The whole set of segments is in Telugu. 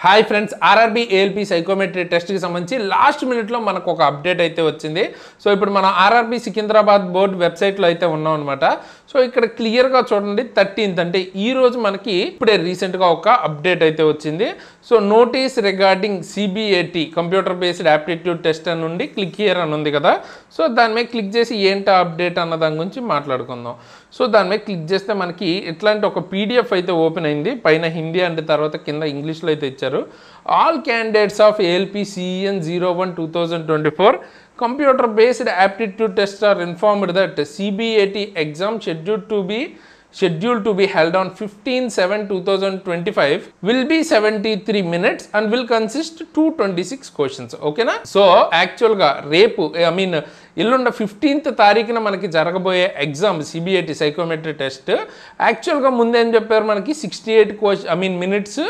Hi friends, RRB ALP psychometry టెస్ట్కి సంబంధించి లాస్ట్ మినిట్లో మనకు ఒక అప్డేట్ అయితే వచ్చింది. సో ఇప్పుడు మనం ఆర్ఆర్బీ సికింద్రాబాద్ బోర్డ్ వెబ్సైట్లో అయితే ఉన్నాం అనమాట. సో ఇక్కడ క్లియర్గా చూడండి, 13th అంటే ఈరోజు మనకి ఇప్పుడే రీసెంట్గా ఒక అప్డేట్ అయితే వచ్చింది. So notice regarding CBAT computer based aptitude test అని నుండి క్లిక్ హియర్ అని ఉంది కదా. సో దాని మీద క్లిక్ చేసి ఏంటి అప్డేట్ అన్న దాని గురించి మాట్లాడుకుందాం. సో దాని మీద క్లిక్ చేస్తే మనకి ఇట్లాంటి ఒక పీడిఎఫ్ అయితే ఓపెన్ అయింది. పైన హిందీ అంటే తర్వాత కింద ఇంగ్లీష్లో అయితే ఇచ్చారు. All candidates of ALP CEN 01 2024 computer based aptitude tests are informed that CBAT exam scheduled to be held on 15/7/2025 will be 73 minutes and will consist 226 questions. ఓకేనా? సో యాక్చువల్గా రేపు ఎల్లుండ 15th తారీఖున మనకి జరగబోయే ఎగ్జామ్ సిబిఐటి సైకోమెట్రీ టెస్ట్ యాక్చువల్గా ముందేం చెప్పారు, మనకి 68 మినిట్స్,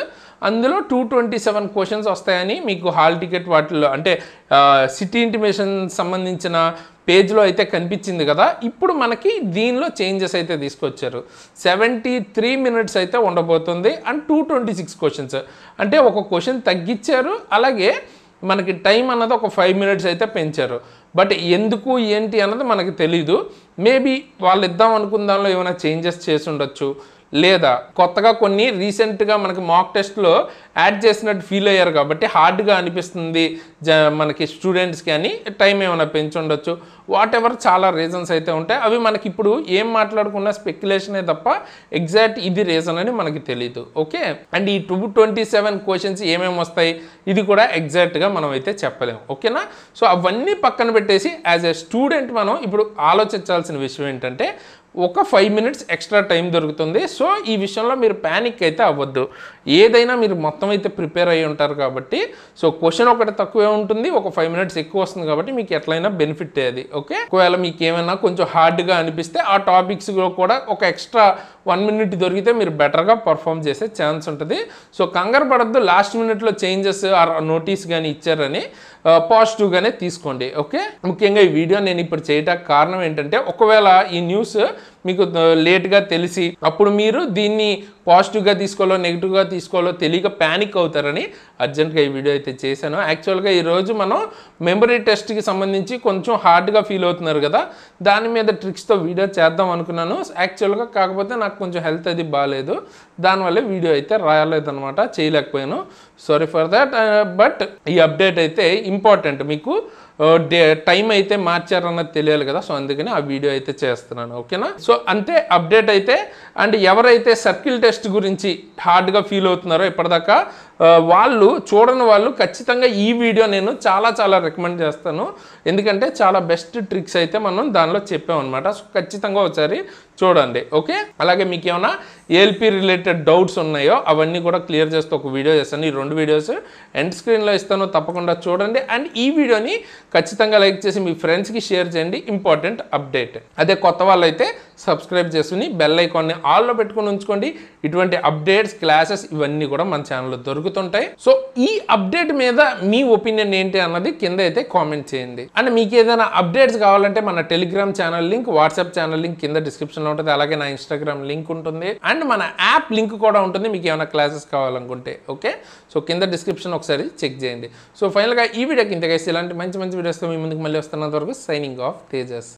అందులో 227 క్వశ్చన్స్ వస్తాయని మీకు హాల్ టికెట్ వాటిల్లో అంటే సిటీ ఇంటిమేషన్ సంబంధించిన పేజ్లో అయితే కనిపించింది కదా. ఇప్పుడు మనకి దీనిలో చేంజెస్ అయితే తీసుకొచ్చారు. 73 మినిట్స్ అయితే ఉండబోతుంది అండ్ 226 క్వశ్చన్స్ అంటే ఒక క్వశ్చన్ తగ్గించారు. అలాగే మనకి టైం అన్నది ఒక 5 మినిట్స్ అయితే పెంచారు. బట్ ఎందుకు ఏంటి అన్నది మనకి తెలీదు. మేబీ వాళ్ళు ఇద్దాం అనుకున్న దానిలో ఏమైనా చేంజెస్ చేసి ఉండొచ్చు, లేదా కొత్తగా కొన్ని రీసెంట్గా మనకి మాక్ టెస్ట్లో యాడ్ చేసినట్టు ఫీల్ అయ్యారు కాబట్టి హార్డ్గా అనిపిస్తుంది మనకి స్టూడెంట్స్కి అని టైం ఏమైనా పెంచి ఉండొచ్చు. వాట్ ఎవర్ చాలా రీజన్స్ అయితే ఉంటాయి. అవి మనకి ఇప్పుడు ఏం మాట్లాడుకున్నా స్పెక్యులేషనే తప్ప ఎగ్జాక్ట్ ఇది రీజన్ అని మనకి తెలీదు. ఓకే, అండ్ ఈ 227 క్వశ్చన్స్ ఏమేమి వస్తాయి ఇది కూడా ఎగ్జాక్ట్గా మనం అయితే చెప్పలేము. ఓకేనా? సో అవన్నీ పక్కన పెట్టేసి యాజ్ ఎ స్టూడెంట్ మనం ఇప్పుడు ఆలోచించాల్సిన విషయం ఏంటంటే ఒక 5 మినిట్స్ ఎక్స్ట్రా టైం దొరుకుతుంది. సో ఈ విషయంలో మీరు ప్యానిక్ అయితే అవ్వద్దు. ఏదైనా మీరు మొత్తం అయితే ప్రిపేర్ అయ్యి ఉంటారు కాబట్టి సో క్వశ్చన్ ఒకటి తక్కువే ఉంటుంది, ఒక 5 మినిట్స్ ఎక్కువ వస్తుంది కాబట్టి మీకు ఎట్లయినా బెనిఫిట్ అది. ఓకే, ఒకవేళ మీకు ఏమైనా కొంచెం హార్డ్గా అనిపిస్తే ఆ టాపిక్స్లో కూడా ఒక ఎక్స్ట్రా 1 మినిట్ దొరికితే మీరు బెటర్గా పర్ఫామ్ చేసే ఛాన్స్ ఉంటుంది. సో కంగారు పడద్దు, లాస్ట్ మినిట్లో చేంజెస్ ఆర్ నోటీస్ కానీ ఇచ్చారని పాజిటివ్గానే తీసుకోండి. ఓకే, ముఖ్యంగా ఈ వీడియో నేను ఇప్పుడు చేయడానికి కారణం ఏంటంటే ఒకవేళ ఈ న్యూస్ మీకు లేట్గా తెలిసి అప్పుడు మీరు దీన్ని పాజిటివ్గా తీసుకోవాలో నెగిటివ్గా తీసుకోవాలో తెలియక ప్యానిక్ అవుతారని అర్జెంట్గా ఈ వీడియో అయితే చేశాను. యాక్చువల్గా ఈరోజు మనం మెమరీ టెస్ట్కి సంబంధించి కొంచెం హార్డ్గా ఫీల్ అవుతున్నారు కదా, దాని మీద ట్రిక్స్తో వీడియో చేద్దాం అనుకున్నాను యాక్చువల్గా. కాకపోతే నాకు కొంచెం హెల్త్ అది బాగాలేదు, దానివల్ల వీడియో అయితే రాయలేదన్నమాట, చేయలేకపోయాను. Sorry for that. బట్ ఈ అప్డేట్ అయితే ఇంపార్టెంట్, మీకు టైం అయితే మార్చారన్నది తెలియాలి కదా. సో అందుకని ఆ వీడియో అయితే చేస్తున్నాను. ఓకేనా? సో అంతే అప్డేట్ అయితే. అండ్ ఎవరైతే సర్కిల్ టెస్ట్ గురించి హార్డ్గా ఫీల్ అవుతున్నారో ఇప్పటిదాకా వాళ్ళు చూడని వాళ్ళు ఖచ్చితంగా ఈ వీడియో నేను చాలా రికమెండ్ చేస్తాను. ఎందుకంటే చాలా బెస్ట్ ట్రిక్స్ అయితే మనం దానిలో చెప్పామన్నమాట. సో ఖచ్చితంగా ఒకసారి చూడండి. ఓకే, అలాగే మీకు ఏమైనా ఏఎల్పీ రిలేటెడ్ డౌట్స్ ఉన్నాయో అవన్నీ కూడా క్లియర్ చేస్తూ ఒక వీడియో చేస్తాను. ఈ 2 వీడియోస్ ఎండ్ స్క్రీన్లో ఇస్తాను, తప్పకుండా చూడండి. అండ్ ఈ వీడియోని ఖచ్చితంగా లైక్ చేసి మీ ఫ్రెండ్స్కి షేర్ చేయండి. Important update. అదే కొత్త వాళ్ళైతే సబ్స్క్రైబ్ చేసుకుని బెల్ ఐకాన్ని ఆల్లో పెట్టుకుని ఉంచుకోండి. ఇటువంటి అప్డేట్స్, క్లాసెస్ ఇవన్నీ కూడా మన ఛానల్లో దొరుకుతుంటాయి. సో ఈ అప్డేట్ మీద మీ ఒపీనియన్ ఏంటి అన్నది కింద అయితే కామెంట్ చేయండి. అండ్ మీకు ఏదైనా అప్డేట్స్ కావాలంటే మన Telegram channel link, WhatsApp channel link కింద డిస్క్రిప్షన్లో ఉంటుంది. అలాగే నా ఇన్స్టాగ్రామ్ లింక్ ఉంటుంది అండ్ మన యాప్ లింక్ కూడా ఉంటుంది మీకు ఏమైనా క్లాసెస్ కావాలనుకుంటే. ఓకే, సో కింద డిస్క్రిప్షన్ ఒకసారి చెక్ చేయండి. సో ఫైనల్గా ఈ వీడియోకి ఇంతకైతే ఇలాంటి మంచి వీడియోస్తో మీ ముందుకు మళ్ళీ వస్తున్నంత వరకు సైనింగ్ ఆఫ్ తేజస్.